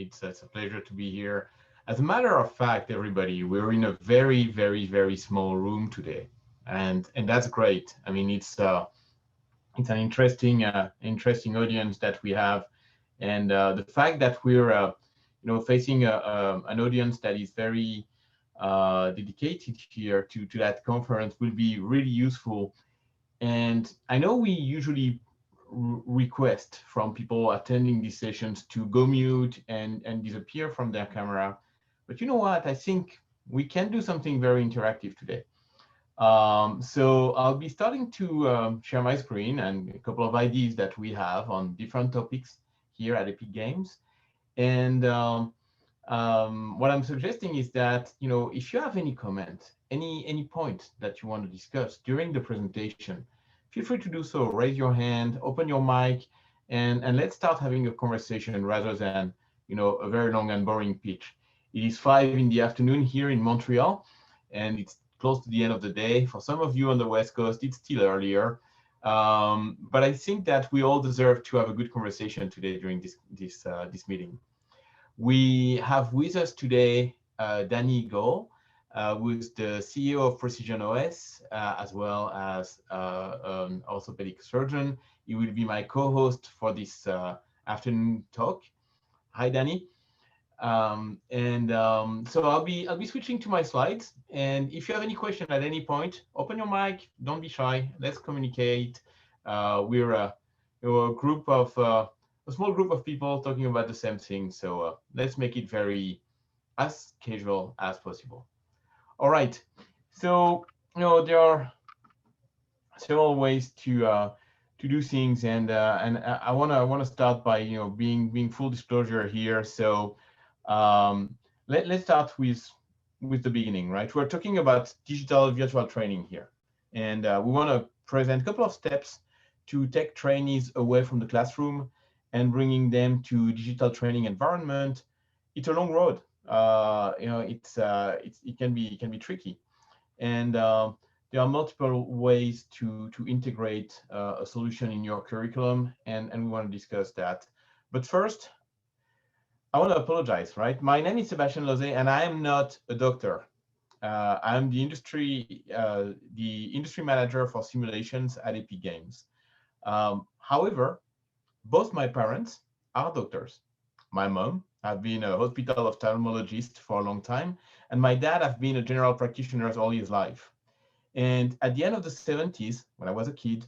It's a pleasure to be here. As a matter of fact, everybody, we're in a very, very, very small room today, and that's great. I mean, it's an interesting audience that we have, and the fact that we're facing an audience that is very dedicated here to that conference will be really useful. And I know we usually request from people attending these sessions to go mute and disappear from their camera. But you know what? I think we can do something very interactive today. So I'll be starting to share my screen and a couple of ideas that we have on different topics here at Epic Games. And what I'm suggesting is that, if you have any comment, any point that you want to discuss during the presentation, feel free to do so. Raise your hand, open your mic, and let's start having a conversation rather than, a very long and boring pitch. It is 5 in the afternoon here in Montreal, and it's close to the end of the day. For some of you on the West Coast, it's still earlier. But I think that we all deserve to have a good conversation today during this meeting. We have with us today Danny Gohl, who is the CEO of Precision OS, as well as an orthopedic surgeon. He will be my co-host for this afternoon talk. Hi, Danny. So I'll be switching to my slides. And if you have any question at any point, open your mic. Don't be shy. Let's communicate. We're a group of a small group of people talking about the same thing. So let's make it as casual as possible. All right. So there are several ways to do things, and I wanna start by being full disclosure here. So let's start with the beginning, right? We're talking about digital virtual training here, and we want to present a couple of steps to take trainees away from the classroom and bringing them to digital training environment. It's a long road. It can be tricky, and there are multiple ways to integrate a solution in your curriculum, and we want to discuss that. But first, I want to apologize, right? My name is Sebastian Lozé, and I am not a doctor. I'm the industry manager for simulations at Epic Games. However, both my parents are doctors. My mom has been a hospital ophthalmologist for a long time, and my dad has been a general practitioner all his life. And at the end of the 70s, when I was a kid,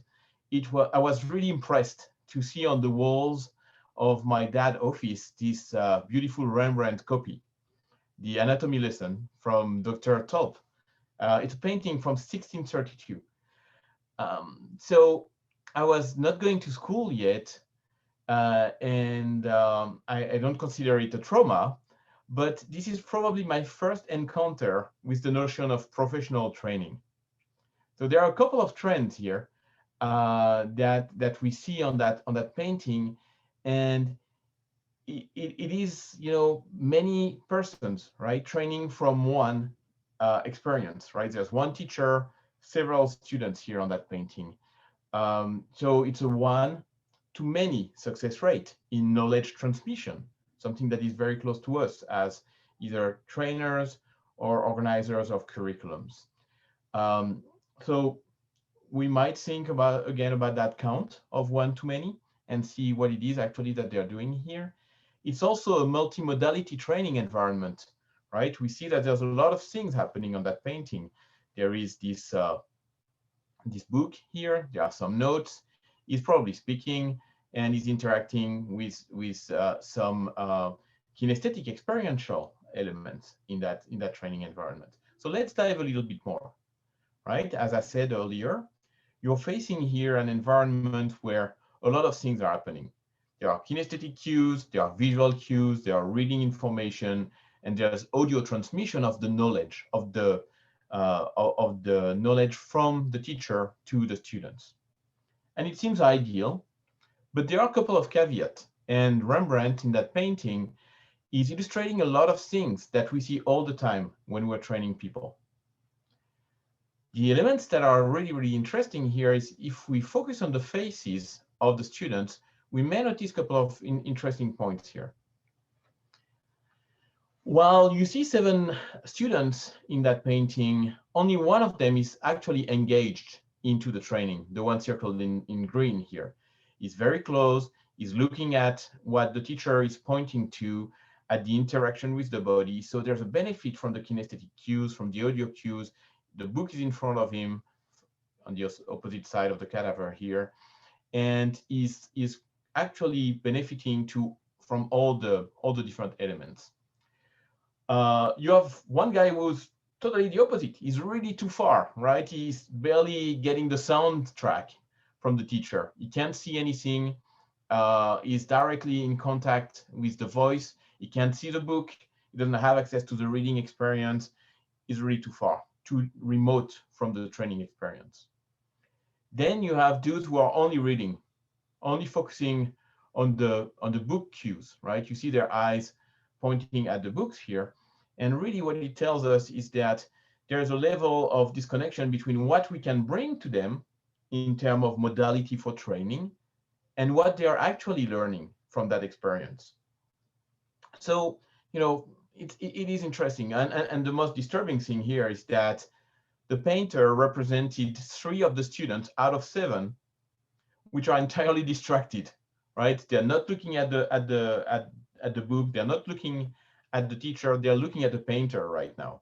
I was really impressed to see on the walls of my dad's office this beautiful Rembrandt copy, the Anatomy Lesson from Dr. Tulp. It's a painting from 1632. So I was not going to school yet, and I don't consider it a trauma, but this is probably my first encounter with the notion of professional training. So there are a couple of trends here that we see on that painting, and it is many persons, right, training from one experience, right? There's one teacher, several students here on that painting. So it's a one to many success rate in knowledge transmission, something that is very close to us as either trainers or organizers of curriculums. So we might think about that count of one to many and see what it is actually that they're doing here. It's also a multi-modality training environment, right? We see that there's a lot of things happening on that painting. There is this book here. There are some notes. He's probably speaking, and he's interacting with some kinesthetic experiential elements in that training environment. So let's dive a little bit more, right? As I said earlier, you're facing here an environment where a lot of things are happening. There are kinesthetic cues, there are visual cues, there are reading information, and there's audio transmission of the knowledge of the knowledge from the teacher to the students. And it seems ideal, but there are a couple of caveats. And Rembrandt in that painting is illustrating a lot of things that we see all the time when we're training people. The elements that are really, really interesting here is if we focus on the faces of the students, we may notice a couple of interesting points here. While you see 7 students in that painting, only one of them is actually engaged into the training, the one circled in green here. He's very close, he's looking at what the teacher is pointing to, at the interaction with the body. So there's a benefit from the kinesthetic cues, from the audio cues. The book is in front of him on the opposite side of the cadaver here, and is actually benefiting from all the different elements. You have one guy who's totally the opposite. He's really too far, right? He's barely getting the soundtrack from the teacher. He can't see anything. He's directly in contact with the voice. He can't see the book. He doesn't have access to the reading experience. He's really too far, too remote from the training experience. Then you have those who are only reading, only focusing on the book cues, right? You see their eyes pointing at the books here. And really what it tells us is that there's a level of disconnection between what we can bring to them in terms of modality for training and what they are actually learning from that experience. So, it is interesting. And the most disturbing thing here is that the painter represented 3 of the students out of 7, which are entirely distracted, right? They're not looking at the book. They're not looking at the teacher. They're looking at the painter right now.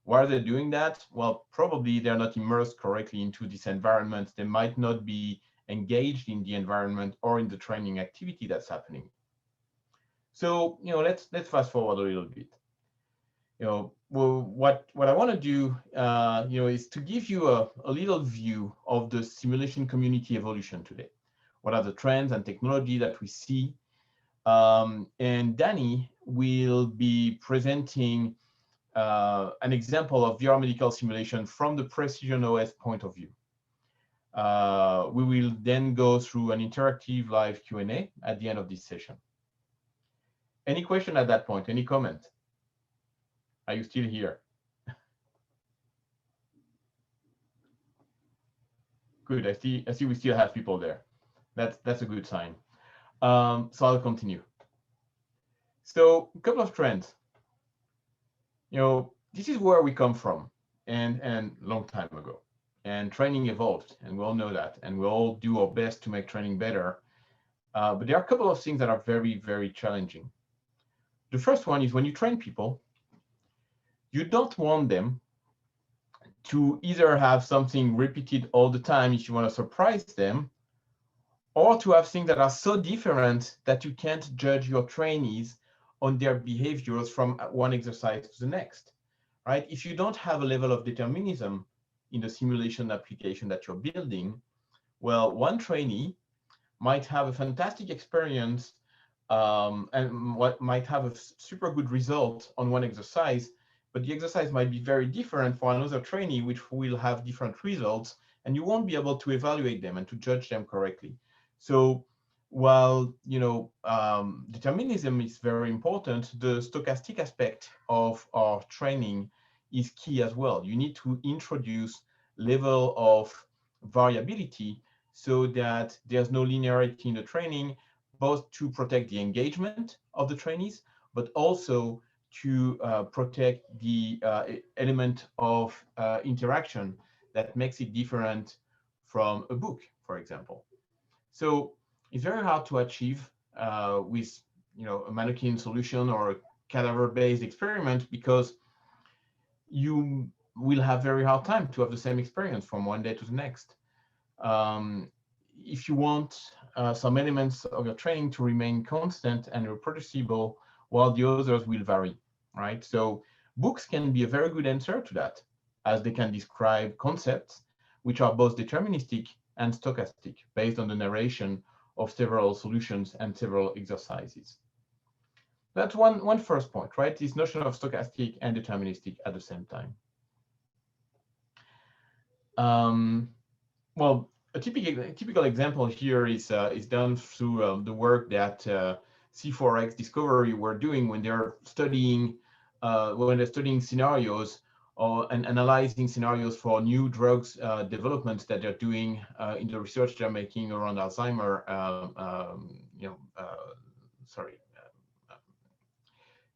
Why are they doing that? Well, probably they're not immersed correctly into this environment. They might not be engaged in the environment or in the training activity that's happening. So, let's fast forward a little bit. Well, what I want to do, is to give you a little view of the simulation community evolution today. What are the trends and technology that we see? And Danny will be presenting an example of VR medical simulation from the Precision OS point of view. We will then go through an interactive live Q&A at the end of this session. Any question at that point? Any comment? Are you still here? Good. I see we still have people there. That's a good sign. So I'll continue. So a couple of trends. This is where we come from, and long time ago. And training evolved, and we all know that, and we all do our best to make training better. But there are a couple of things that are very, very challenging. The first one is when you train people, you don't want them to either have something repeated all the time if you want to surprise them, or to have things that are so different that you can't judge your trainees on their behaviors from one exercise to the next, right? If you don't have a level of determinism in the simulation application that you're building, well, one trainee might have a fantastic experience and might have a super good result on one exercise, but the exercise might be very different for another trainee, which will have different results, and you won't be able to evaluate them and to judge them correctly. So while determinism is very important, the stochastic aspect of our training is key as well. You need to introduce level of variability so that there's no linearity in the training, both to protect the engagement of the trainees, but also to protect the element of interaction that makes it different from a book, for example. So it's very hard to achieve with a mannequin solution or a cadaver-based experiment, because you will have very hard time to have the same experience from one day to the next. If you want some elements of your training to remain constant and reproducible, while the others will vary, right? So books can be a very good answer to that, as they can describe concepts which are both deterministic and stochastic, based on the narration of several solutions and several exercises. That's one first point, right? This notion of stochastic and deterministic at the same time. Well, a typical example here is done through the work that C4X Discovery were doing when they're studying scenarios and analyzing scenarios for new drugs development that they're doing in the research they're making around Alzheimer,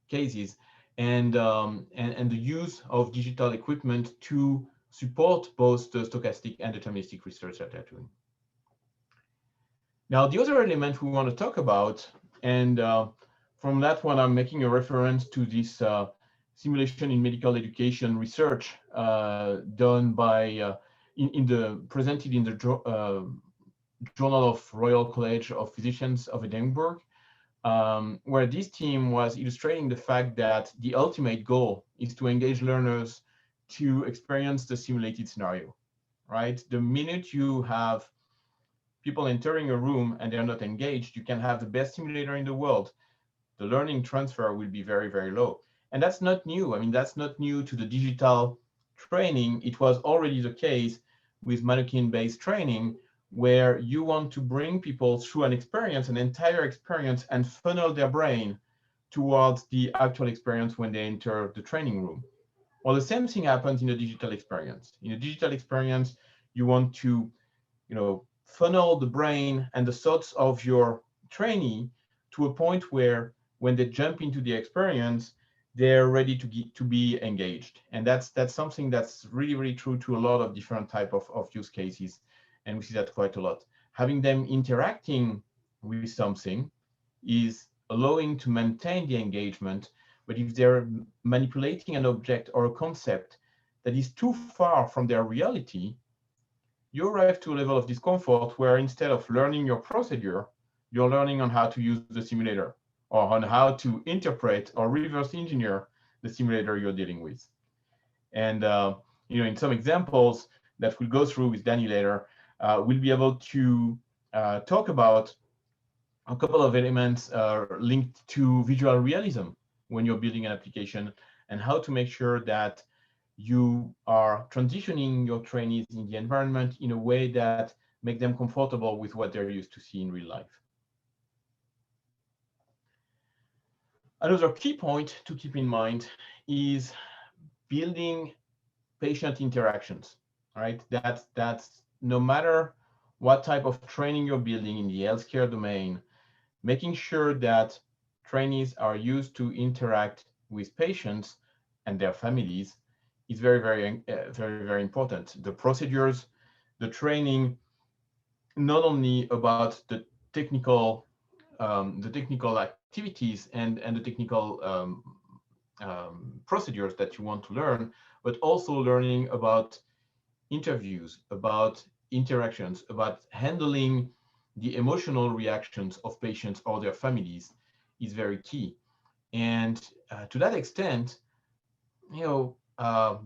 cases. and the use of digital equipment to support both the stochastic and deterministic research that they're doing. Now, the other element we want to talk about, and from that one, I'm making a reference to this simulation in medical education research done by presented in the Journal of Royal College of Physicians of Edinburgh, where this team was illustrating the fact that the ultimate goal is to engage learners to experience the simulated scenario, right? The minute you have people entering a room and they're not engaged, you can have the best simulator in the world. The learning transfer will be very, very low. And that's not new. I mean, that's not new to the digital training. It was already the case with mannequin-based training, where you want to bring people through an experience, an entire experience, and funnel their brain towards the actual experience when they enter the training room. Well, the same thing happens in a digital experience. In a digital experience, you want to, funnel the brain and the thoughts of your trainee to a point where when they jump into the experience, they're ready to be engaged. And that's something that's really, really true to a lot of different type of use cases. And we see that quite a lot. Having them interacting with something is allowing to maintain the engagement. But if they're manipulating an object or a concept that is too far from their reality, you arrive to a level of discomfort where instead of learning your procedure, you're learning on how to use the simulator or on how to interpret or reverse engineer the simulator you're dealing with. And in some examples that we'll go through with Danny later, we'll be able to talk about a couple of elements linked to visual realism when you're building an application, and how to make sure that you are transitioning your trainees in the environment in a way that make them comfortable with what they're used to see in real life. Another key point to keep in mind is building patient interactions, right? That's no matter what type of training you're building in the healthcare domain, making sure that trainees are used to interact with patients and their families is very, very, very important. The procedures, the training, not only about the technical activities and the technical procedures that you want to learn, but also learning about interviews, about interactions, about handling the emotional reactions of patients or their families is very key. And to that extent,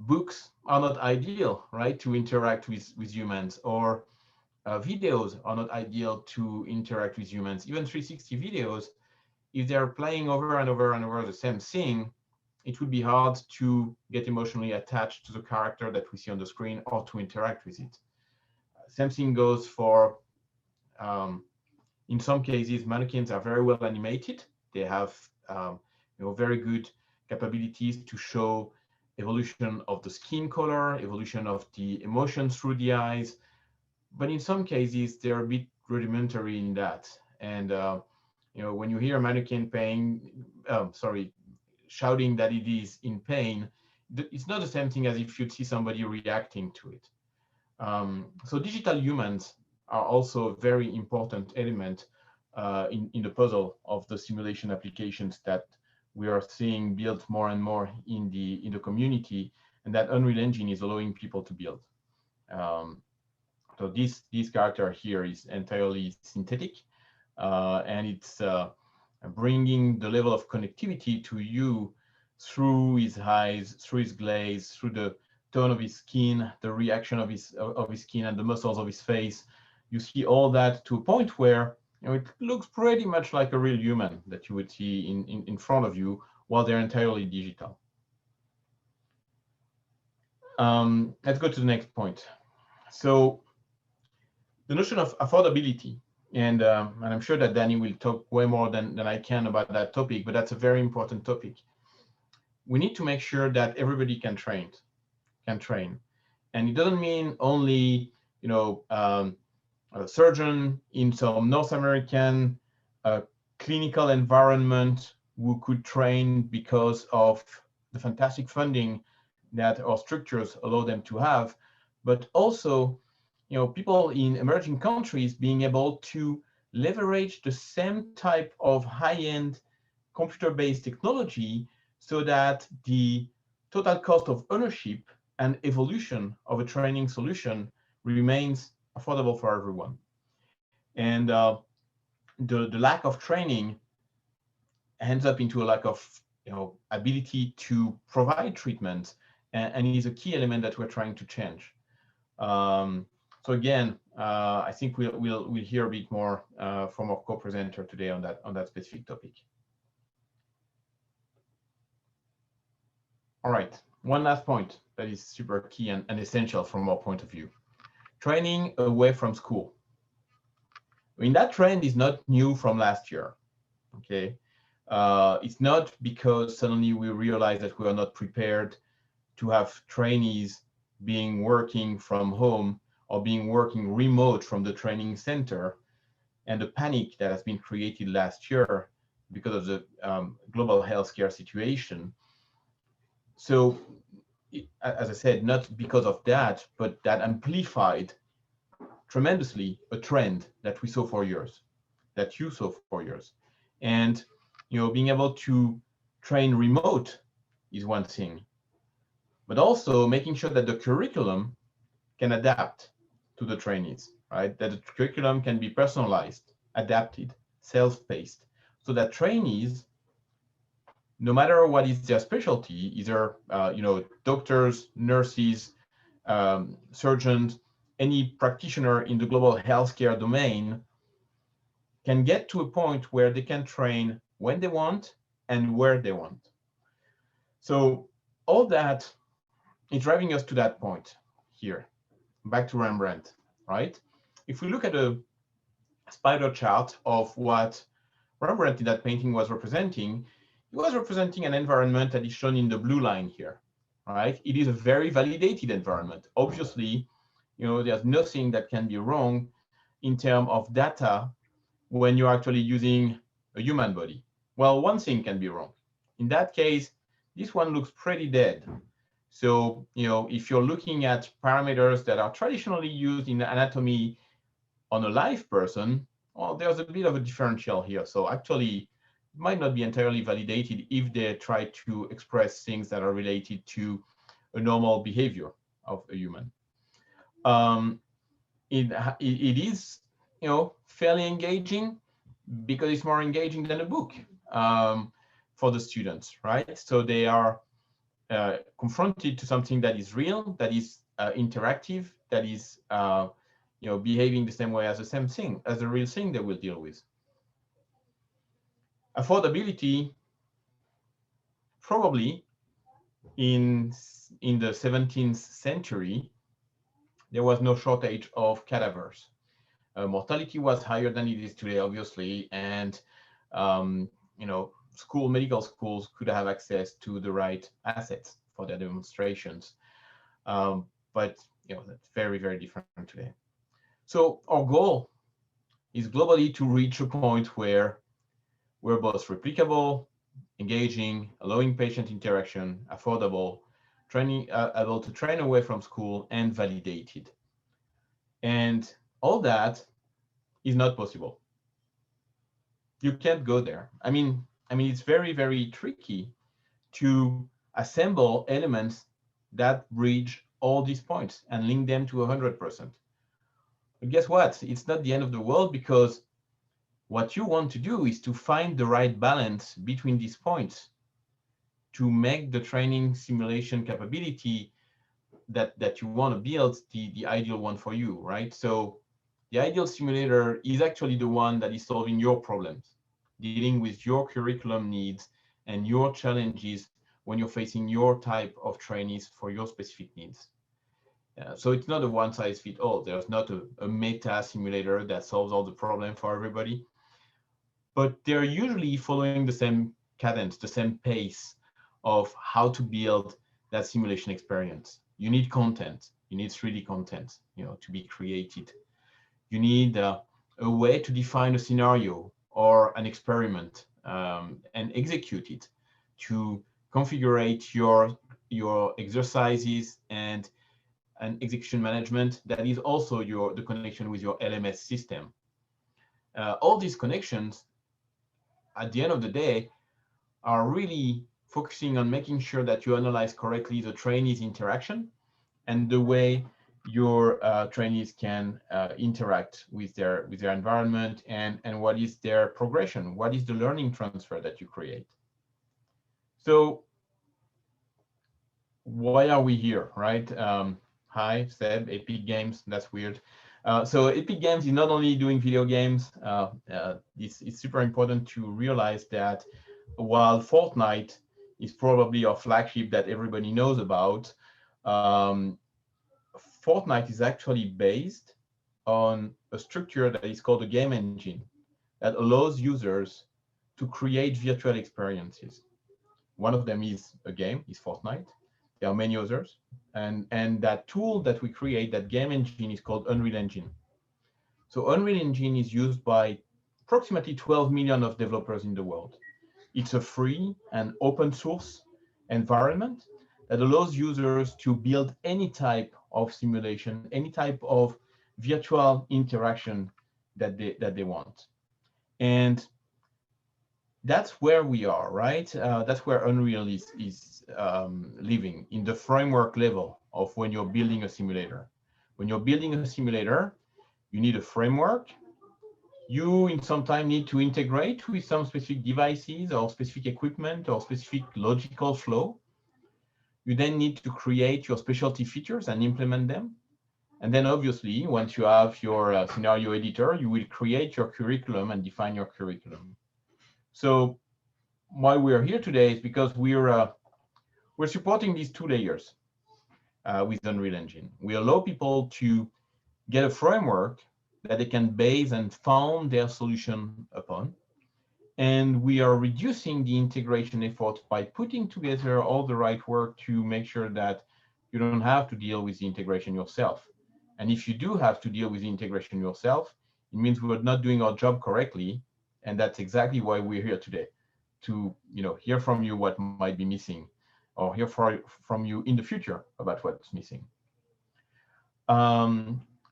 books are not ideal, right, to interact with humans, or videos are not ideal to interact with humans. Even 360 videos, if they're playing over and over and over the same thing, it would be hard to get emotionally attached to the character that we see on the screen or to interact with it. Same thing goes for, in some cases, mannequins are very well animated. They have very good capabilities to show evolution of the skin color, evolution of the emotions through the eyes. But in some cases, they're a bit rudimentary in that. And when you hear a mannequin shouting that it is in pain, it's not the same thing as if you'd see somebody reacting to it. So digital humans are also a very important element in the puzzle of the simulation applications that we are seeing built more and more in the community, and that Unreal Engine is allowing people to build. So this character here is entirely synthetic, and it's bringing the level of connectivity to you through his eyes, through his glaze, through the tone of his skin, the reaction of his skin and the muscles of his face. You see all that to a point where it looks pretty much like a real human that you would see in front of you, while they're entirely digital. Let's go to the next point. So the notion of affordability, and I'm sure that Danny will talk way more than I can about that topic, but that's a very important topic. We need to make sure that everybody can train. And it doesn't mean only, a surgeon in some North American clinical environment who could train because of the fantastic funding that our structures allow them to have, but also, people in emerging countries being able to leverage the same type of high-end computer-based technology so that the total cost of ownership and evolution of a training solution remains affordable for everyone. And the lack of training ends up into a lack of ability to provide treatment, and is a key element that we're trying to change. So again, I think we'll hear a bit more from our co-presenter today on that specific topic. All right, one last point that is super key and essential from our point of view: training away from school. I mean, that trend is not new from last year. Okay, it's not because suddenly we realize that we are not prepared to have trainees being working from home or being working remote from the training center, and the panic that has been created last year because of the global healthcare situation. So, as I said, not because of that, but that amplified tremendously a trend that we saw for years, that you saw for years. And being able to train remote is one thing, but also making sure that the curriculum can adapt to the trainees, right? That the curriculum can be personalized, adapted, self-paced, so that trainees, no matter what is their specialty, either doctors, nurses, surgeons, any practitioner in the global healthcare domain, can get to a point where they can train when they want and where they want. So all that is driving us to that point here, back to Rembrandt, right? If we look at a spider chart of what Rembrandt in that painting was representing, he was representing an environment that is shown in the blue line here, right? It is a very validated environment. Obviously, there's nothing that can be wrong in terms of data when you're actually using a human body. Well, one thing can be wrong. In that case, this one looks pretty dead. So, if you're looking at parameters that are traditionally used in anatomy on a live person, well, there's a bit of a differential here. So actually, it might not be entirely validated if they try to express things that are related to a normal behavior of a human. It is, fairly engaging because it's more engaging than a book for the students, right? So they are confronted to something that is real, that is interactive, that is behaving the same way as the same thing, as the real thing they will deal with. Affordability, probably in the 17th century, there was no shortage of cadavers. Mortality was higher than it is today, obviously, and medical schools could have access to the right assets for their demonstrations. But that's very, very different today. So our goal is globally to reach a point where we're both replicable, engaging, allowing patient interaction, affordable, able to train away from school, and validated. And all that is not possible. You can't go there. I mean, it's very, very tricky to assemble elements that bridge all these points and link them to 100%. But guess what? It's not the end of the world, because what you want to do is to find the right balance between these points to make the training simulation capability that you want to build the ideal one for you, right? So the ideal simulator is actually the one that is solving your problems, dealing with your curriculum needs and your challenges when you're facing your type of trainees for your specific needs. So it's not a one-size-fits-all. There's not a meta simulator that solves all the problems for everybody, but they're usually following the same cadence, the same pace of how to build that simulation experience. You need content. You need 3D content, to be created. You need a way to define a scenario or an experiment and execute it to configure your exercises and execution management. That is also the connection with your LMS system. All these connections, at the end of the day, are really focusing on making sure that you analyze correctly the trainees' interaction and the way your trainees can interact with their environment, and what is their progression, what is the learning transfer that you create. So why are we here, right? Hi, Seb, Epic Games, that's weird. So Epic Games is not only doing video games, it's super important to realize that while Fortnite is probably our flagship that everybody knows about, Fortnite is actually based on a structure that is called a game engine that allows users to create virtual experiences. One of them is a game, is Fortnite. There are many others. And that tool that we create, that game engine, is called Unreal Engine. So Unreal Engine is used by approximately 12 million of developers in the world. It's a free and open source environment that allows users to build any type of simulation, any type of virtual interaction that they want. And that's where we are, right? That's where Unreal is living, in the framework level of when you're building a simulator. When you're building a simulator, you need a framework. You, in some time, need to integrate with some specific devices or specific equipment or specific logical flow. You then need to create your specialty features and implement them. And then, obviously, once you have your scenario editor, you will create your curriculum and define your curriculum. So why we're here today is because we're supporting these two layers with Unreal Engine. We allow people to get a framework that they can base and found their solution upon. And we are reducing the integration effort by putting together all the right work to make sure that you don't have to deal with the integration yourself. And if you do have to deal with the integration yourself, it means we're not doing our job correctly. And that's exactly why we're here today, to hear from you what might be missing, or hear from you in the future about what's missing.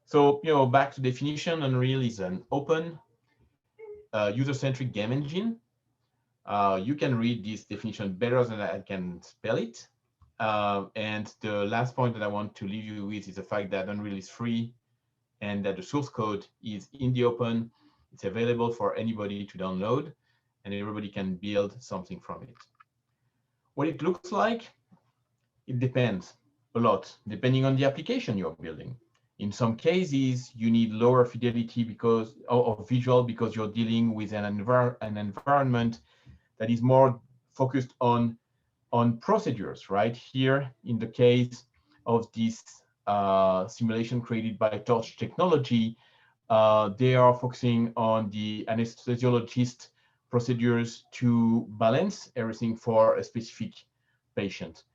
So back to definition, Unreal is an open, user-centric game engine. You can read this definition better than I can spell it. And the last point that I want to leave you with is the fact that Unreal is free and that the source code is in the open. It's available for anybody to download, and everybody can build something from it. What it looks like, it depends a lot, depending on the application you're building. In some cases, you need lower fidelity because of visual, because you're dealing with an environment that is more focused on procedures, right? Here, in the case of this simulation created by Torch Technology, they are focusing on the anesthesiologist procedures to balance everything for a specific patient.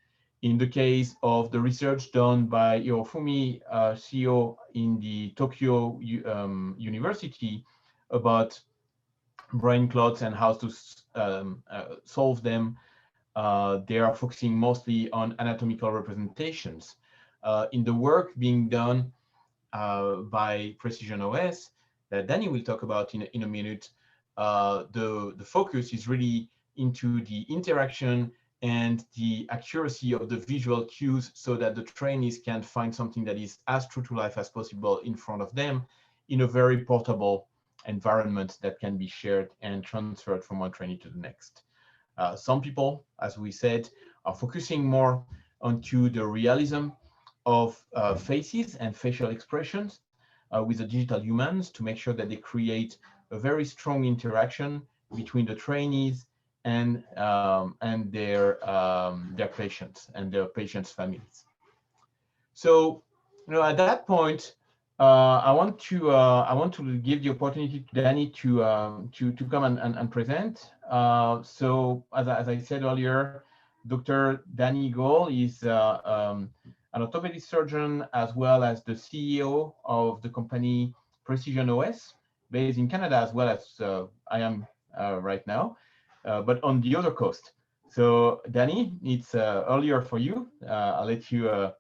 In the case of the research done by Hirofumi CEO in the Tokyo University about brain clots and how to solve them, they are focusing mostly on anatomical representations. In the work being done by Precision OS, that Danny will talk about in a minute, the focus is really into the interaction and the accuracy of the visual cues so that the trainees can find something that is as true to life as possible in front of them in a very portable environment that can be shared and transferred from one trainee to the next. Some people, as we said, are focusing more onto the realism of faces and facial expressions with the digital humans to make sure that they create a very strong interaction between the trainees and their patients and their patients' families. So, at that point, I want to give the opportunity to Danny to come and present. So, as I said earlier, Dr. Danny Goal is an orthopedic surgeon as well as the CEO of the company Precision OS, based in Canada, as well as I am right now. but on the other coast. So Danny, it's earlier for you. I'll let you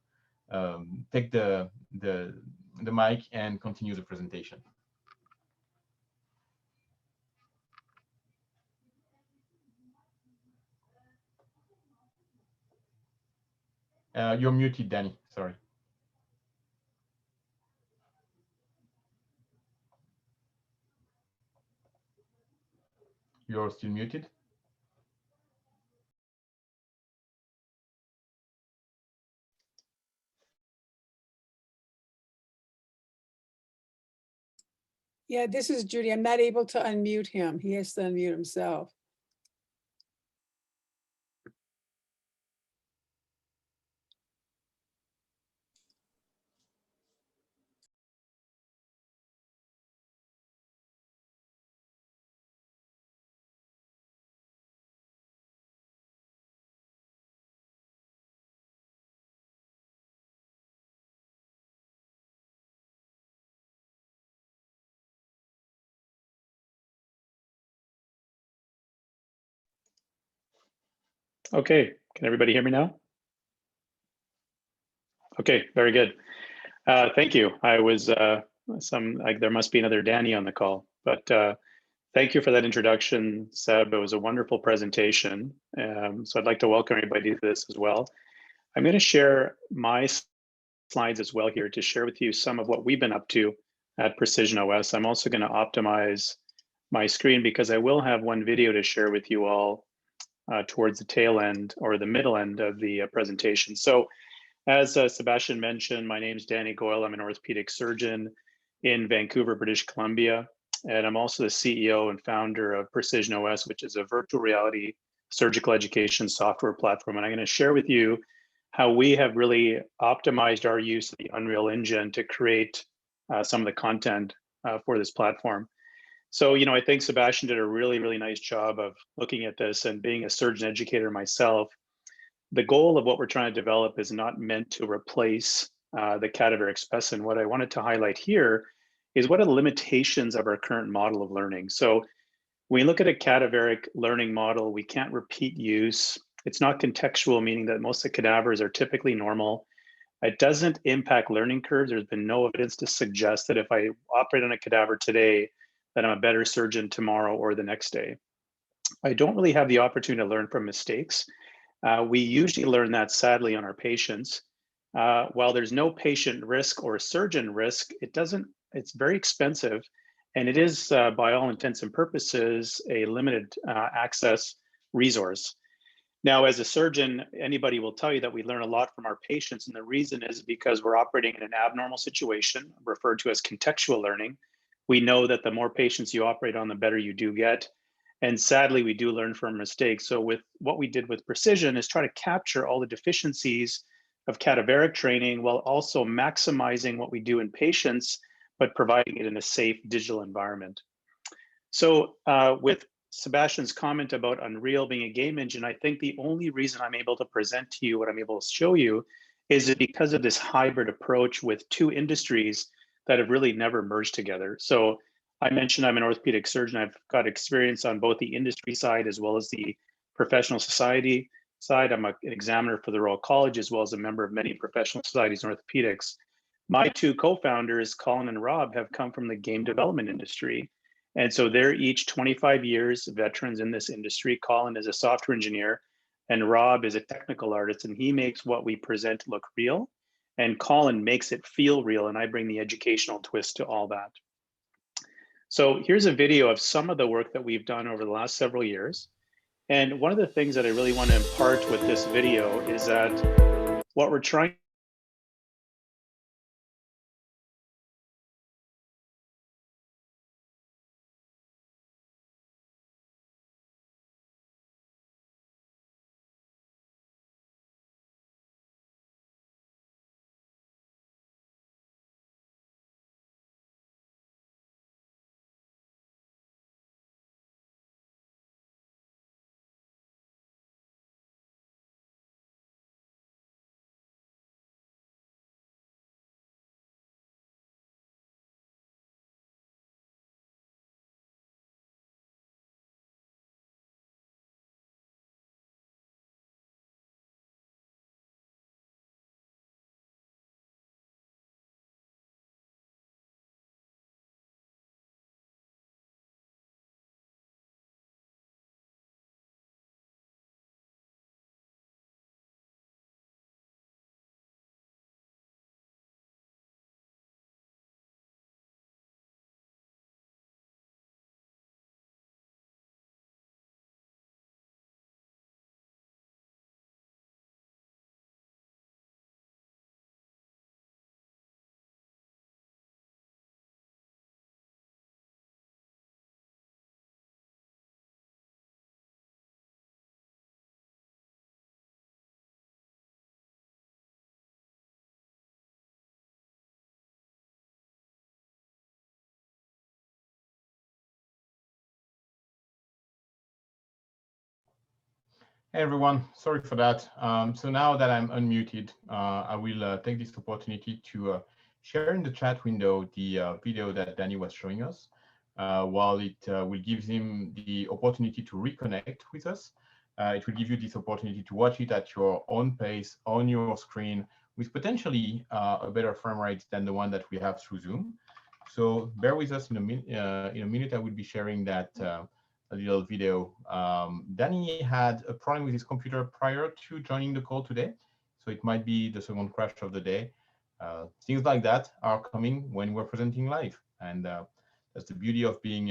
take the mic and continue the presentation. You're muted, Danny. Sorry. You're still muted. Yeah, this is Judy. I'm not able to unmute him. He has to unmute himself. Okay, can everybody hear me now? Okay, very good. Thank you. I was there must be another Danny on the call, but thank you for that introduction, Seb. It was a wonderful presentation. So I'd like to welcome everybody to this as well. I'm going to share my slides as well here to share with you some of what we've been up to at Precision OS. I'm also going to optimize my screen because I will have one video to share with you all towards the tail end or the middle end of the presentation. So as Sebastian mentioned, my name is Danny Goyle. I'm an orthopedic surgeon in Vancouver, British Columbia. And I'm also the CEO and founder of Precision OS, which is a virtual reality surgical education software platform. And I'm going to share with you how we have really optimized our use of the Unreal Engine to create some of the content for this platform. So, I think Sebastian did a really, really nice job of looking at this, and being a surgeon educator myself, the goal of what we're trying to develop is not meant to replace the cadaveric specimen. What I wanted to highlight here is what are the limitations of our current model of learning. So when we look at a cadaveric learning model, we can't repeat use. It's not contextual, meaning that most of the cadavers are typically normal. It doesn't impact learning curves. There's been no evidence to suggest that if I operate on a cadaver today, that I'm a better surgeon tomorrow or the next day. I don't really have the opportunity to learn from mistakes. We usually learn that sadly on our patients. While there's no patient risk or surgeon risk, it's very expensive, and it is by all intents and purposes a limited access resource. Now, as a surgeon, anybody will tell you that we learn a lot from our patients, and the reason is because we're operating in an abnormal situation, referred to as contextual learning. We know that the more patients you operate on, the better you do get. And sadly, we do learn from mistakes. So with what we did with Precision is try to capture all the deficiencies of cadaveric training while also maximizing what we do in patients, but providing it in a safe digital environment. So with Sebastian's comment about Unreal being a game engine, I think the only reason I'm able to present to you what I'm able to show you is because of this hybrid approach with two industries that have really never merged together. So I mentioned I'm an orthopedic surgeon. I've got experience on both the industry side as well as the professional society side. I'm an examiner for the Royal College as well as a member of many professional societies in orthopedics. My two co-founders, Colin and Rob, have come from the game development industry. And so they're each 25 years veterans in this industry. Colin is a software engineer and Rob is a technical artist, and he makes what we present look real. And Colin makes it feel real, and I bring the educational twist to all that. So here's a video of some of the work that we've done over the last several years. And one of the things that I really want to impart with this video is that what we're trying Hey everyone, sorry for that. So now that I'm unmuted, I will take this opportunity to share in the chat window the video that Danny was showing us. While it will give him the opportunity to reconnect with us, it will give you this opportunity to watch it at your own pace on your screen with potentially a better frame rate than the one that we have through Zoom. So bear with us in a minute. I will be sharing that a little video. Danny had a problem with his computer prior to joining the call today, so it might be the second crash of the day. Things like that are coming when we're presenting live, and that's the beauty of being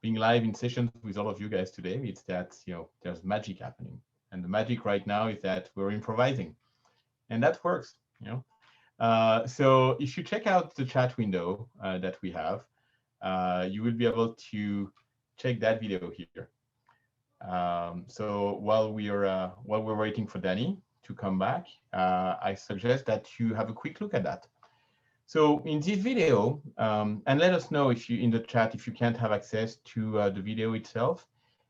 live in sessions with all of you guys today. It's that there's magic happening, and the magic right now is that we're improvising, and that works. So if you check out the chat window that we have, you will be able to check that video here. So while we're waiting for Danny to come back, I suggest that you have a quick look at that. So in this video, and let us know if you in the chat if you can't have access to the video itself.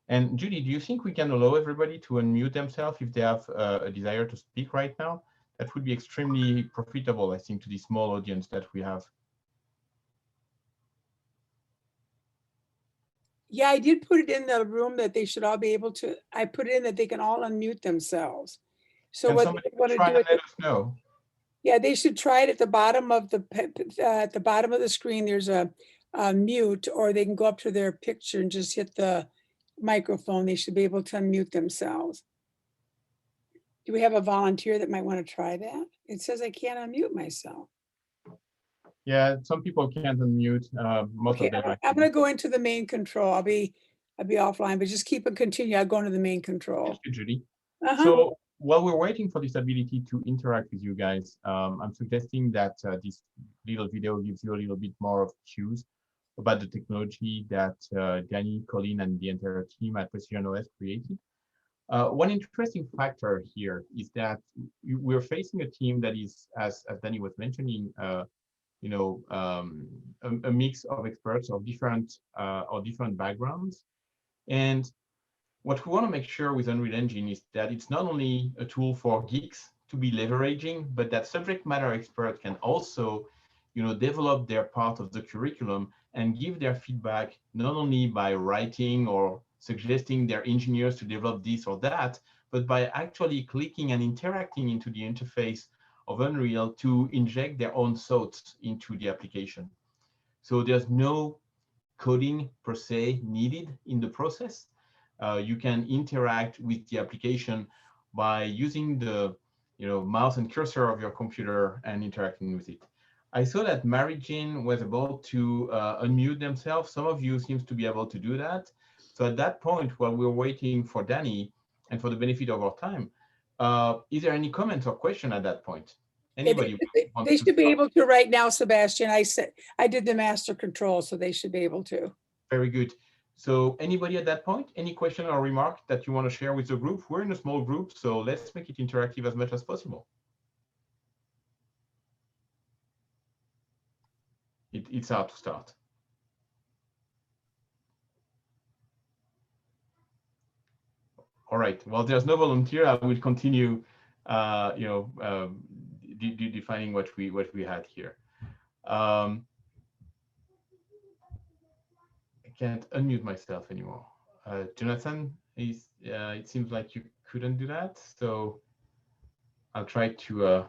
And Judy, do you think we can allow everybody to unmute themselves if they have a desire to speak right now? That would be extremely profitable, I think, to the small audience that we have. Yeah, I did put it in the room that they should all be able to. I put it in that they can all unmute themselves. So Can what somebody they want to try do and it. let us know? Yeah, they should try it at the bottom of the screen. There's a mute, or they can go up to their picture and just hit the microphone. They should be able to unmute themselves. Do we have a volunteer that might want to try that? It says I can't unmute myself. Yeah, some people can't unmute. Most Okay, of them. I'm going to go into the main control. I'll be offline, but just keep it continue. I'll go into the main control. Thank you, Judy. Uh-huh. So while we're waiting for this ability to interact with you guys, I'm suggesting that this little video gives you a little bit more of cues about the technology that Danny, Colin, and the entire team at Precision OS created. One interesting factor here is that we're facing a team that is, as Danny was mentioning, a mix of experts of different backgrounds. And what we want to make sure with Unreal Engine is that it's not only a tool for geeks to be leveraging, but that subject matter experts can also, develop their part of the curriculum and give their feedback, not only by writing or suggesting their engineers to develop this or that, but by actually clicking and interacting into the interface of Unreal to inject their own thoughts into the application. So there's no coding per se needed in the process. You can interact with the application by using the mouse and cursor of your computer and interacting with it. I saw that Mary Jane was able to unmute themselves. Some of you seems to be able to do that. So at that point, while we're waiting for Danny and for the benefit of our time, is there any comments or question at that point? Anybody? They should be able to right now, Sebastian. I did the master control, so they should be able to. Very good. So anybody at that point, any question or remark that you want to share with the group? We're in a small group, so let's make it interactive as much as possible. It's hard to start. All right. Well, there's no volunteer. I will continue, defining what we had here. I can't unmute myself anymore. Jonathan, it seems like you couldn't do that, so I'll try to.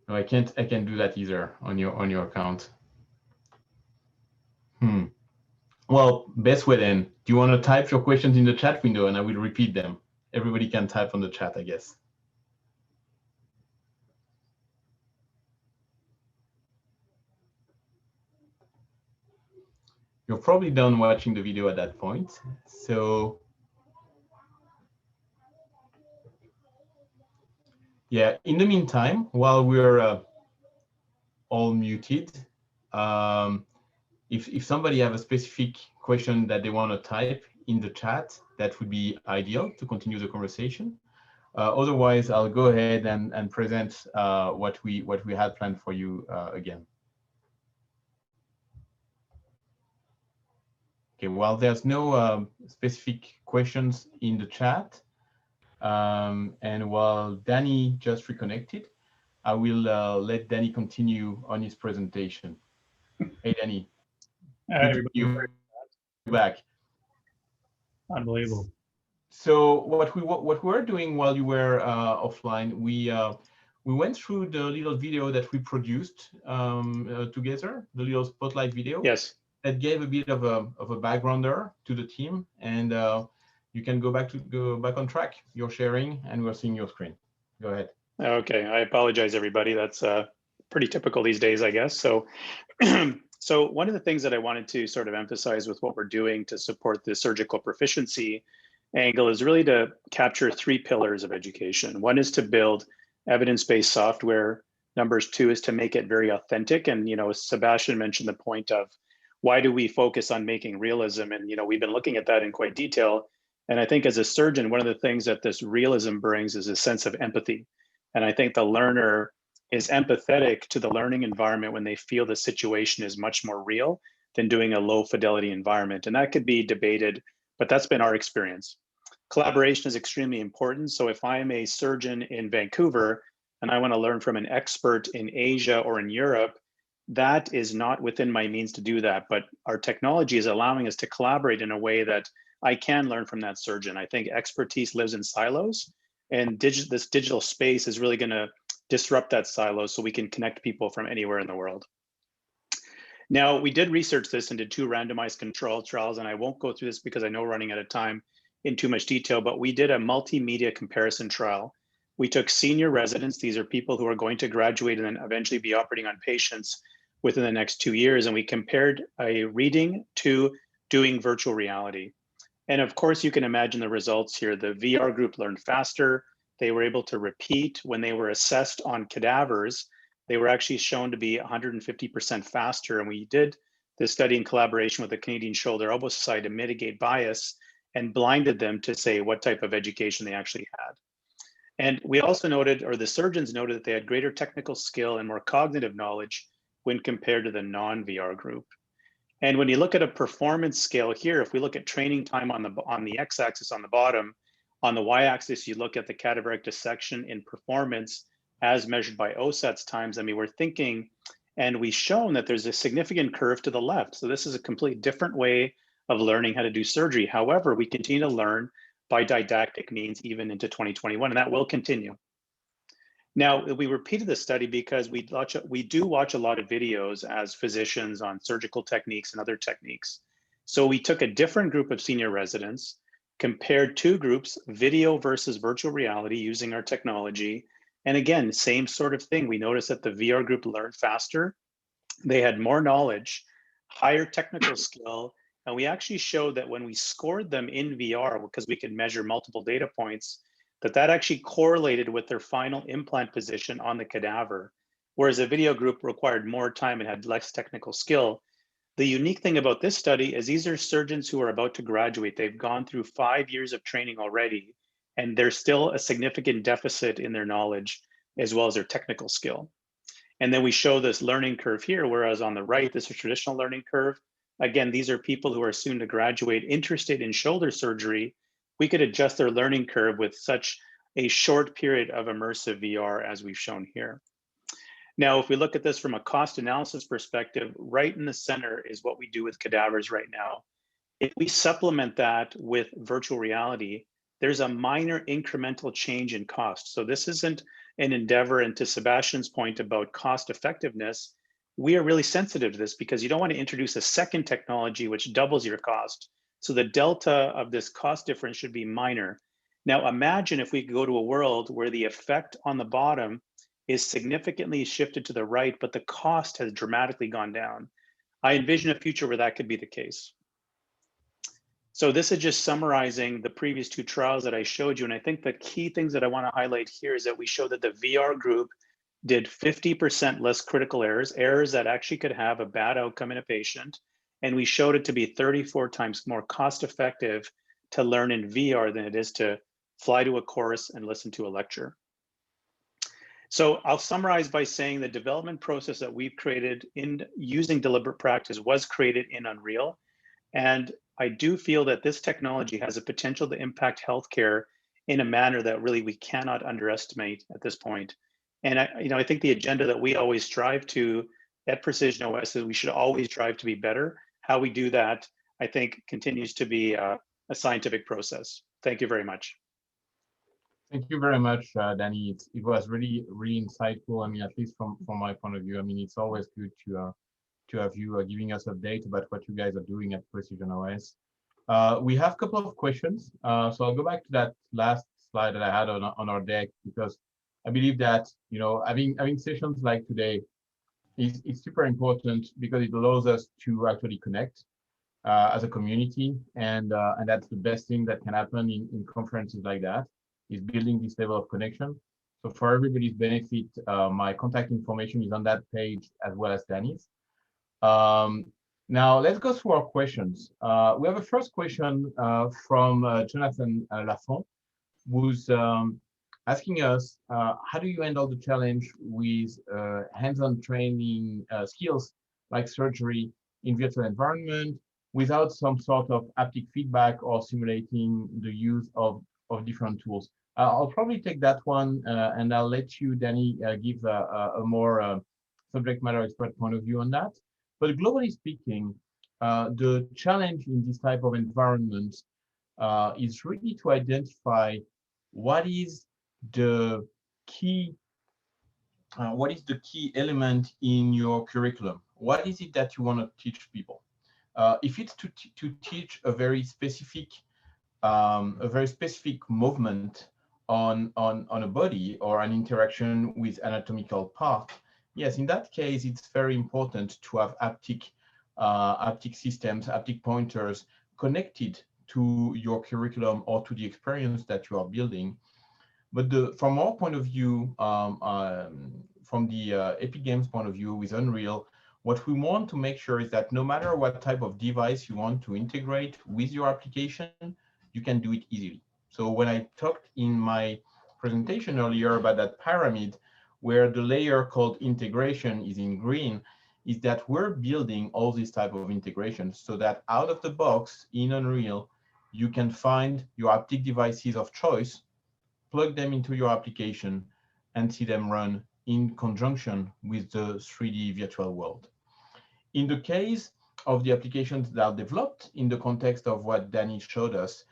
No, I can't do that either on your account. Well, best way then. Do you want to type your questions in the chat window and I will repeat them? Everybody can type on the chat, I guess. You're probably done watching the video at that point. So yeah, in the meantime, while we're all muted, if somebody have a specific question that they want to type in the chat, that would be ideal to continue the conversation. Otherwise, I'll go ahead and present what we had planned for you again. Okay, while there's no specific questions in the chat, And while Danny just reconnected, I will let Danny continue on his presentation. Hey, Danny, Hi, good to see everybody. you back. Unbelievable. So what we were doing while you were offline, we went through the little video that we produced together, the little spotlight video. Yes. That gave a bit of a backgrounder to the team, and you can go back on track. You're sharing, and we're seeing your screen. Go ahead. Okay, I apologize, everybody. That's pretty typical these days, I guess. So, so one of the things that I wanted to sort of emphasize with what we're doing to support the surgical proficiency angle is really to capture 3 pillars of education. One is to build evidence-based software. Number 2 is to make it very authentic. And, you know, Sebastian mentioned the point of why do we focus on making realism? And, you know, we've been looking at that in quite detail. And I think as a surgeon, one of the things that this realism brings is a sense of empathy. And I think the learner is empathetic to the learning environment when they feel the situation is much more real than doing a low fidelity environment. And that could be debated, but that's been our experience. Collaboration is extremely important. So if I'm a surgeon in Vancouver and I want to learn from an expert in Asia or in Europe, that is not within my means to do that. But our technology is allowing us to collaborate in a way that I can learn from that surgeon. I think expertise lives in silos, and this digital space is really going to disrupt that silo so we can connect people from anywhere in the world. Now, we did research this into 2 randomized control trials, and I won't go through this because I know we're running out of time in too much detail, but we did a multimedia comparison trial. We took senior residents, these are people who are going to graduate and then eventually be operating on patients within the next 2 years, and we compared a reading to doing virtual reality. And of course, you can imagine the results here. The VR group learned faster. They were able to repeat when they were assessed on cadavers. They were actually shown to be 150% faster. And we did this study in collaboration with the Canadian Shoulder Elbow Society to mitigate bias and blinded them to say what type of education they actually had. And we also noted, or the surgeons noted, that they had greater technical skill and more cognitive knowledge when compared to the non-VR group. And when you look at a performance scale here, if we look at training time on the x-axis on the bottom, on the y-axis, you look at the cadaveric dissection in performance as measured by OSATs times. I mean, we're thinking, and we've shown that there's a significant curve to the left. So this is a completely different way of learning how to do surgery. However, we continue to learn by didactic means even into 2021, and that will continue. Now, we repeated this study because we do watch a lot of videos as physicians on surgical techniques and other techniques. So we took a different group of senior residents, compared 2 groups, video versus virtual reality using our technology. And again, same sort of thing. We noticed that the VR group learned faster. They had more knowledge, higher technical skill. And we actually showed that when we scored them in VR, because we could measure multiple data points, that actually correlated with their final implant position on the cadaver, whereas a video group required more time and had less technical skill. The unique thing about this study is these are surgeons who are about to graduate. They've gone through 5 years of training already, and there's still a significant deficit in their knowledge as well as their technical skill. And then we show this learning curve here, whereas on the right, this is a traditional learning curve. Again, these are people who are soon to graduate, interested in shoulder surgery. We could adjust their learning curve with such a short period of immersive VR as we've shown here. Now, if we look at this from a cost analysis perspective, right in the center is what we do with cadavers right now. If we supplement that with virtual reality, there's a minor incremental change in cost. So this isn't an endeavor, and to Sebastian's point about cost effectiveness, we are really sensitive to this because you don't want to introduce a second technology which doubles your cost. So the delta of this cost difference should be minor. Now imagine if we could go to a world where the effect on the bottom is significantly shifted to the right, but the cost has dramatically gone down. I envision a future where that could be the case. So this is just summarizing the previous 2 trials that I showed you. And I think the key things that I want to highlight here is that we showed that the VR group did 50% less critical errors that actually could have a bad outcome in a patient. And we showed it to be 34 times more cost effective to learn in VR than it is to fly to a course and listen to a lecture. So I'll summarize by saying the development process that we've created in using deliberate practice was created in Unreal. And I do feel that this technology has a potential to impact healthcare in a manner that really we cannot underestimate at this point. And I think the agenda that we always strive to at Precision OS is we should always strive to be better. How we do that, I think, continues to be a scientific process. Thank you very much. Thank you very much, Danny. It was really, really insightful. I mean, at least from my point of view, I mean, it's always good to have you giving us update about what you guys are doing at Precision OS. We have a couple of questions. So I'll go back to that last slide that I had on our deck, because I believe that, you know, having sessions like today is super important, because it allows us to actually connect as a community, and that's the best thing that can happen in conferences like that, is building this level of connection. So for everybody's benefit, my contact information is on that page, as well as Danny's. Now let's go through our questions. We have a first question from Jonathan Lafont, who's asking us, how do you handle the challenge with hands-on training skills like surgery in virtual environment without some sort of haptic feedback or simulating the use of different tools? I'll probably take that one, and I'll let you, Danny, give a more subject matter expert point of view on that. But globally speaking, the challenge in this type of environment is really to identify what is the key element in your curriculum. What is it that you want to teach people? If it's to teach a very specific movement on a body or an interaction with anatomical part, yes, in that case, it's very important to have haptic systems, haptic pointers connected to your curriculum or to the experience that you are building. But from our point of view, from the Epic Games point of view with Unreal, what we want to make sure is that no matter what type of device you want to integrate with your application, you can do it easily. So when I talked in my presentation earlier about that pyramid, where the layer called integration is in green, is that we're building all these type of integrations so that out of the box in Unreal, you can find your haptic devices of choice, plug them into your application, and see them run in conjunction with the 3D virtual world. In the case of the applications that are developed in the context of what Danny showed us,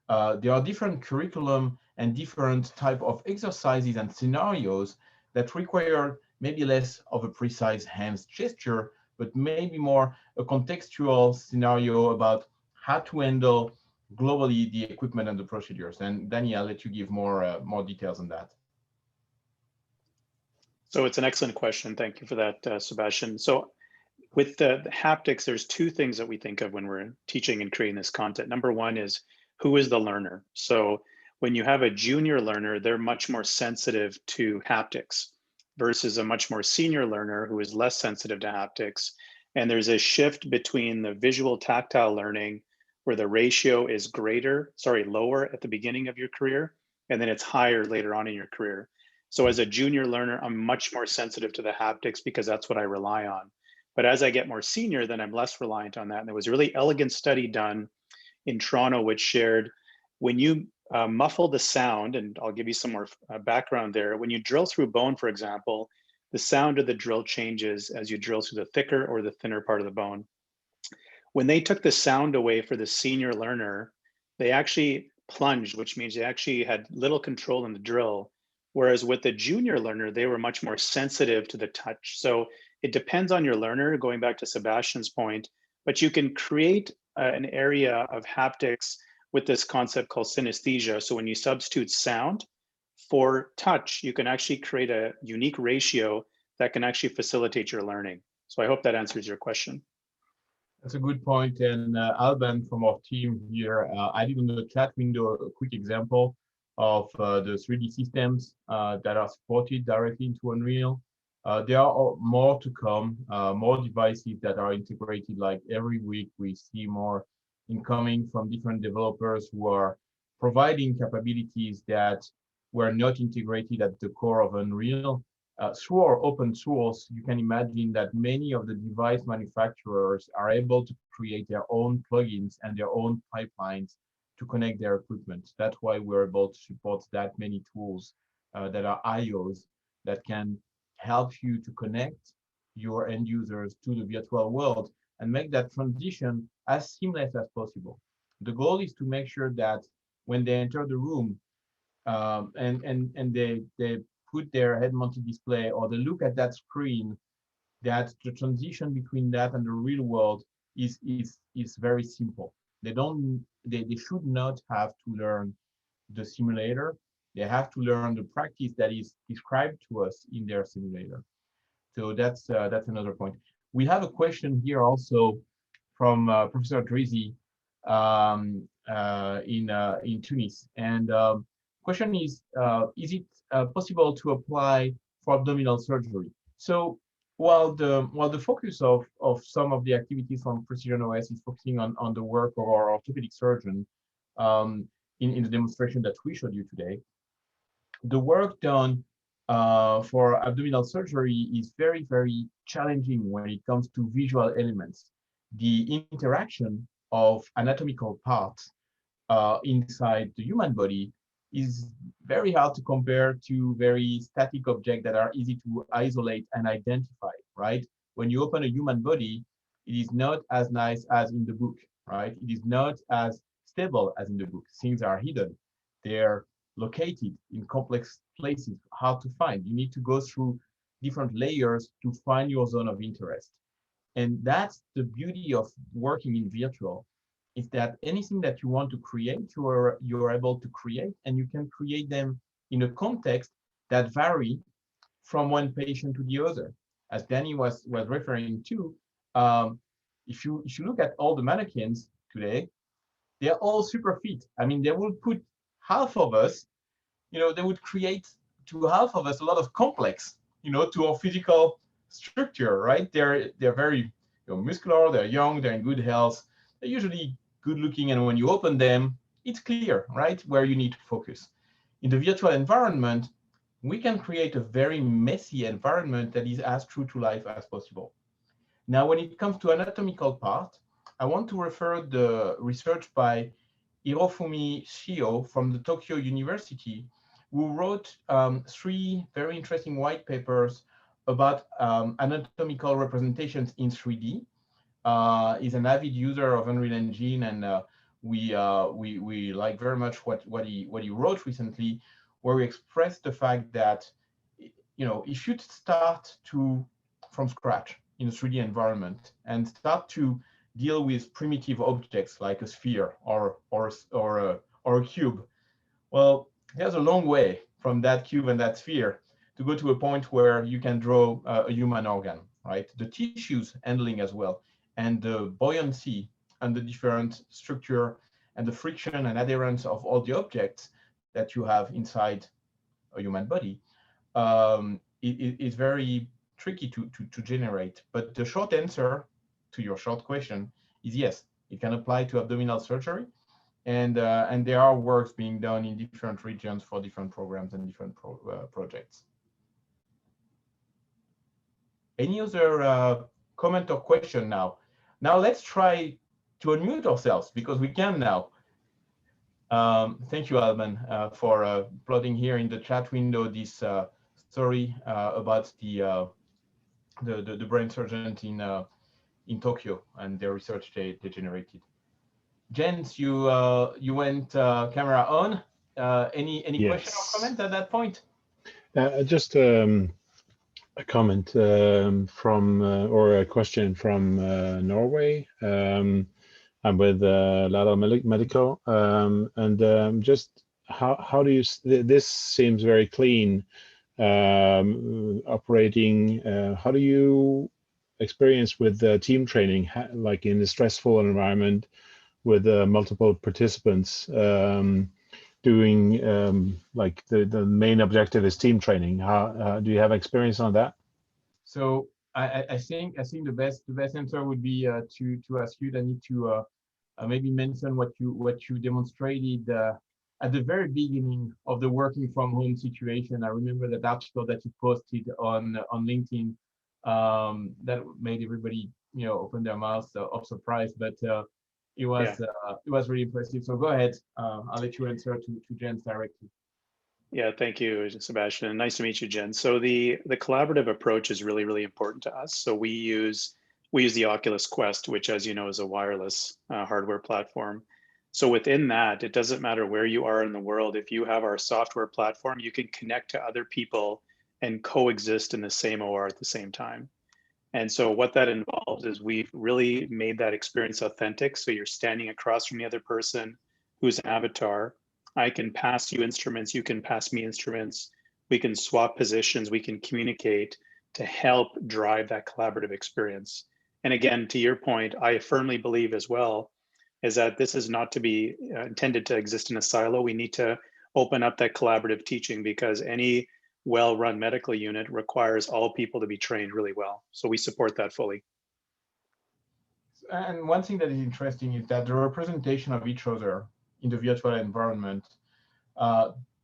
there are different curriculum and different type of exercises and scenarios that require maybe less of a precise hands gesture, but maybe more a contextual scenario about how to handle globally the equipment and the procedures. And Danny, I'll let you give more details on that. So it's an excellent question. Thank you for that, Sebastian. So with the haptics, there's two things that we think of when we're teaching and creating this content. Number one is, who is the learner? So when you have a junior learner, they're much more sensitive to haptics versus a much more senior learner who is less sensitive to haptics. And there's a shift between the visual tactile learning where the ratio is lower at the beginning of your career, and then it's higher later on in your career. So as a junior learner, I'm much more sensitive to the haptics because that's what I rely on. But as I get more senior, then I'm less reliant on that. And there was a really elegant study done in Toronto, which shared when you muffle the sound, and I'll give you some more background there. When you drill through bone, for example, the sound of the drill changes as you drill through the thicker or the thinner part of the bone. When they took the sound away for the senior learner, they actually plunged, which means they actually had little control in the drill. Whereas with the junior learner, they were much more sensitive to the touch. So it depends on your learner, going back to Sebastian's point, but you can create an area of haptics with this concept called synesthesia. So when you substitute sound for touch, you can actually create a unique ratio that can actually facilitate your learning. So I hope that answers your question. That's a good point. And Alban from our team here, I did on the chat window a quick example of the 3D systems that are supported directly into Unreal. There are more to come, more devices that are integrated. Like every week, we see more incoming from different developers who are providing capabilities that were not integrated at the core of Unreal. Through our open source, you can imagine that many of the device manufacturers are able to create their own plugins and their own pipelines to connect their equipment. That's why we're able to support that many tools that are IOs that can help you to connect your end users to the virtual world and make that transition as seamless as possible. The goal is to make sure that when they enter the room and they put their head-mounted display or they look at that screen, that the transition between that and the real world is very simple. They should not have to learn the simulator. They have to learn the practice that is described to us in their simulator. So that's another point. We have a question here also from Professor Drizzy in Tunis, and question is it possible to apply for abdominal surgery? So while the focus of some of the activities from Precision OS is focusing on the work of our orthopedic surgeon in the demonstration that we showed you today, the work done for abdominal surgery is very, very challenging when it comes to visual elements. The interaction of anatomical parts inside the human body is very hard to compare to very static objects that are easy to isolate and identify, right? When you open a human body, it is not as nice as in the book, right? It is not as stable as in the book. Things are hidden. They're located in complex places, hard to find. You need to go through different layers to find your zone of interest. And that's the beauty of working in virtual, is that anything that you want to create, you're able to create, and you can create them in a context that vary from one patient to the other. As Danny was referring to, if you look at all the mannequins today, they're all super fit. I mean, they will put half of us, they would create to half of us a lot of complex, to our physical structure, right? They're very muscular, they're young, they're in good health, they're usually good looking, and when you open them, it's clear, right, where you need to focus. In the virtual environment, we can create a very messy environment that is as true to life as possible. Now, when it comes to anatomical part, I want to refer the research by Hirofumi Shio from the Tokyo University, who wrote 3 very interesting white papers about anatomical representations in 3D. He's an avid user of Unreal Engine, and we like very much what he wrote recently, where he expressed the fact that if you start from scratch in a 3D environment and start to deal with primitive objects like a sphere or a cube, well, there's a long way from that cube and that sphere to go to a point where you can draw a human organ, right? The tissues handling as well, and the buoyancy and the different structure and the friction and adherence of all the objects that you have inside a human body is very tricky to generate. But the short answer to your short question is yes, it can apply to abdominal surgery, and there are works being done in different regions for different programs and different projects. Any other comment or question now? Now let's try to unmute ourselves, because we can now. Thank you, Alban, for plotting here in the chat window this story about the brain surgeon in Tokyo and the research they generated. Jens, you went camera on. Any Yes. question or comment at that point? Just a comment from or a question from Norway. I'm with Lado Medical, and just how do you? This seems very clean operating. How do you experience with team training, like in a stressful environment with multiple participants? Doing like the main objective is team training. How do you have experience on that? So I think the best answer would be to ask you, Danny, to maybe mention what you demonstrated at the very beginning of the working from home situation. I remember that article that you posted on LinkedIn that made everybody open their mouths of surprise. But it was really impressive. So go ahead. I'll let you answer to Jens directly. Yeah, thank you, Sebastian. Nice to meet you, Jen. So the collaborative approach is really, really important to us. So we use the Oculus Quest, which, as you know, is a wireless hardware platform. So within that, it doesn't matter where you are in the world. If you have our software platform, you can connect to other people and coexist in the same OR at the same time. And so what that involves is we've really made that experience authentic. So you're standing across from the other person who's an avatar. I can pass you instruments, you can pass me instruments. We can swap positions, we can communicate to help drive that collaborative experience. And again, to your point, I firmly believe as well, is that this is not to be intended to exist in a silo. We need to open up that collaborative teaching, because any well-run medical unit requires all people to be trained really well. So we support that fully. And one thing that is interesting is that the representation of each other in the virtual environment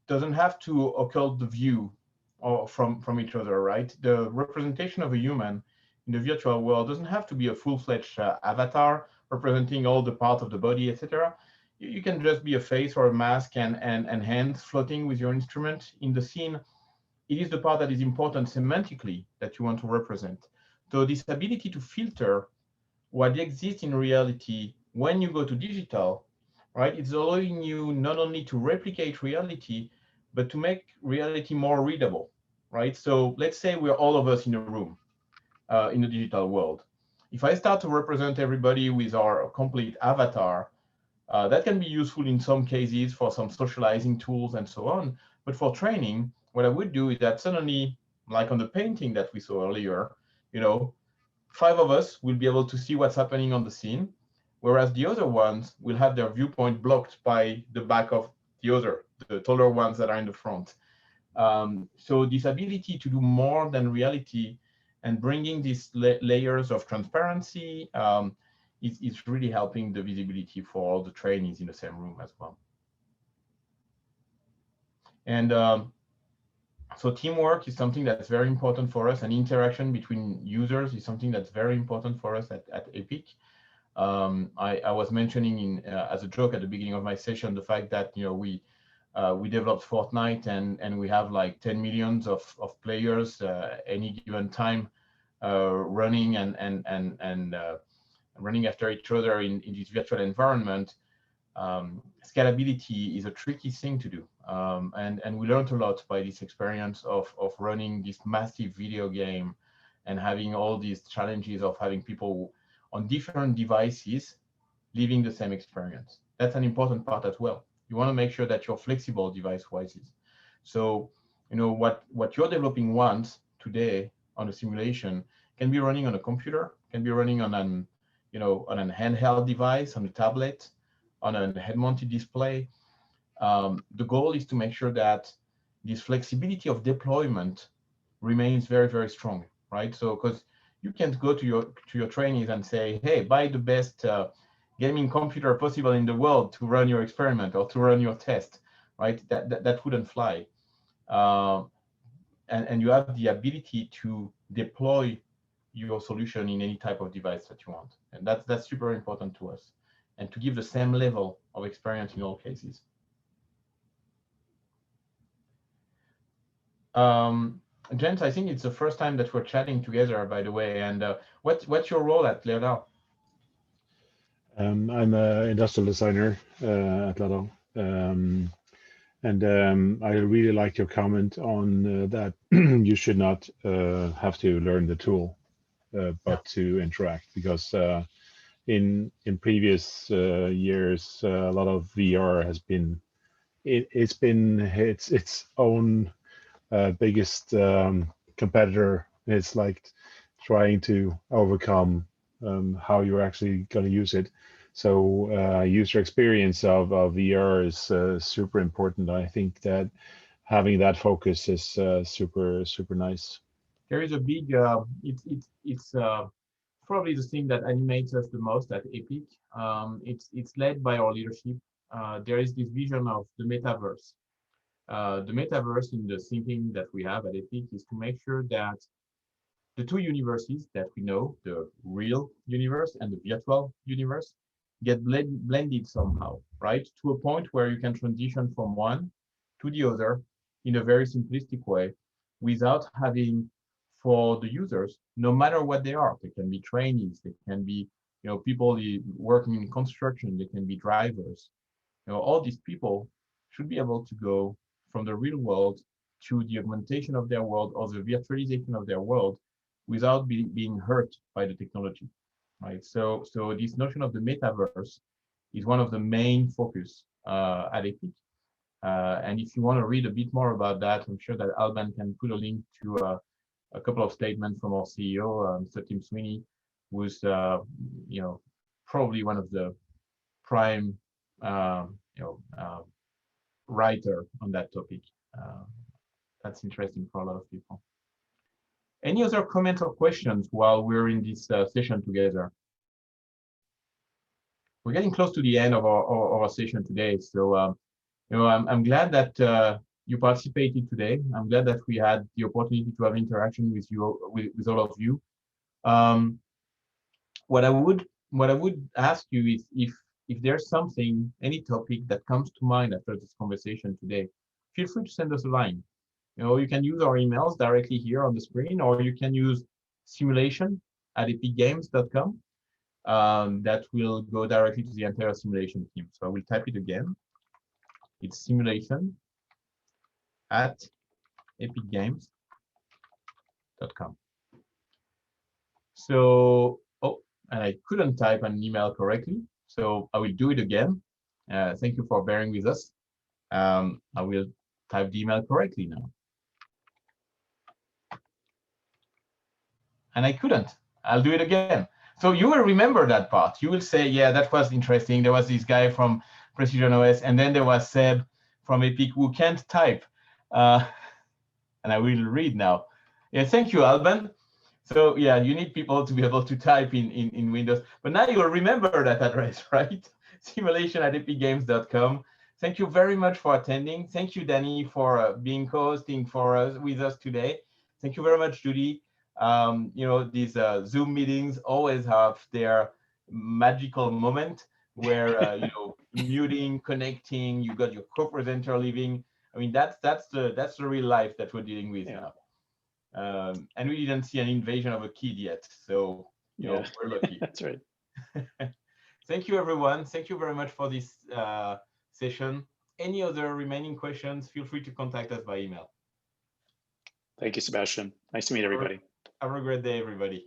doesn't have to occult the view or from each other, right? The representation of a human in the virtual world doesn't have to be a full-fledged avatar representing all the parts of the body, etc. You can just be a face or a mask and hands floating with your instrument in the scene. It is the part that is important semantically that you want to represent. So this ability to filter what exists in reality when you go to digital, right? It's allowing you not only to replicate reality, but to make reality more readable, right? So let's say we're all of us in a room in the digital world. If I start to represent everybody with our complete avatar, that can be useful in some cases for some socializing tools and so on. But for training, what I would do is that suddenly, like on the painting that we saw earlier, 5 of us will be able to see what's happening on the scene, whereas the other ones will have their viewpoint blocked by the back of the taller ones that are in the front. So this ability to do more than reality and bringing these layers of transparency is really helping the visibility for all the trainees in the same room as well. And so teamwork is something that's very important for us, and interaction between users is something that's very important for us at EPIC. I was mentioning as a joke at the beginning of my session the fact that we developed Fortnite and we have like 10 millions of players any given time running and running after each other in this virtual environment. Scalability is a tricky thing to do. And we learned a lot by this experience of running this massive video game and having all these challenges of having people on different devices living the same experience. That's an important part as well. You want to make sure that you're flexible device-wise. So, what you're developing once today on a simulation can be running on a computer, can be running on an handheld device, on a tablet, on a head-mounted display. The goal is to make sure that this flexibility of deployment remains very, very strong, right? So, because you can't go to your trainees and say, hey, buy the best gaming computer possible in the world to run your experiment or to run your test, right? That wouldn't fly. And you have the ability to deploy your solution in any type of device that you want. And that's super important to us, and to give the same level of experience in all cases. Jens, I think it's the first time that we're chatting together, by the way. And what's your role at Leonardo? I'm an industrial designer at Lado. And I really like your comment on that you should not have to learn the tool, but to interact, because in previous years, a lot of VR has been its own biggest competitor. It's like trying to overcome how you're actually going to use it. So user experience of VR is super important. I think that having that focus is super nice. There is a big, it's probably the thing that animates us the most at EPIC. It's led by our leadership. There is this vision of the metaverse. The metaverse, in the thinking that we have at EPIC, is to make sure that the two universes that we know, the real universe and the virtual universe, get blended somehow, right? To a point where you can transition from one to the other in a very simplistic way without having, for the users, no matter what they are, they can be trainees, they can be, people working in construction, they can be drivers. All these people should be able to go from the real world to the augmentation of their world or the virtualization of their world without being hurt by the technology, right? So this notion of the metaverse is one of the main focus at Epic. And if you want to read a bit more about that, I'm sure that Alban can put a link to a couple of statements from our CEO, Mr. Tim Sweeney, who's probably one of the prime writer on that topic. That's interesting for a lot of people. Any other comments or questions while we're in this session together? We're getting close to the end of our session today, so I'm glad that you participated today. I'm glad that we had the opportunity to have interaction with you, with all of you. What I would ask you is if there's something, any topic that comes to mind after this conversation today, feel free to send us a line. You can use our emails directly here on the screen, or you can use simulation@epicgames.com. That will go directly to the entire simulation team. So I will type it again. It's simulation@epicgames.com. So, and I couldn't type an email correctly, so I will do it again. Thank you for bearing with us. I will type the email correctly now. And I couldn't. I'll do it again. So you will remember that part. You will say, yeah, that was interesting. There was this guy from Precision OS, and then there was Seb from Epic who can't type. And I will read now. Yeah, thank you, Alban. So yeah, you need people to be able to type in Windows. But now you'll remember that address, right? simulation@epicgames.com. Thank you very much for attending. Thank you, Danny, for being co-hosting with us today. Thank you very much, Judy. These Zoom meetings always have their magical moment where muting, connecting, you got your co-presenter leaving. I mean, that's the real life that we're dealing with now. And we didn't see an invasion of a kid yet, so we're lucky. That's right. Thank you, everyone. Thank you very much for this session. Any other remaining questions, feel free to contact us by email. Thank you, Sebastian. Nice to meet everybody. Have a great day, everybody.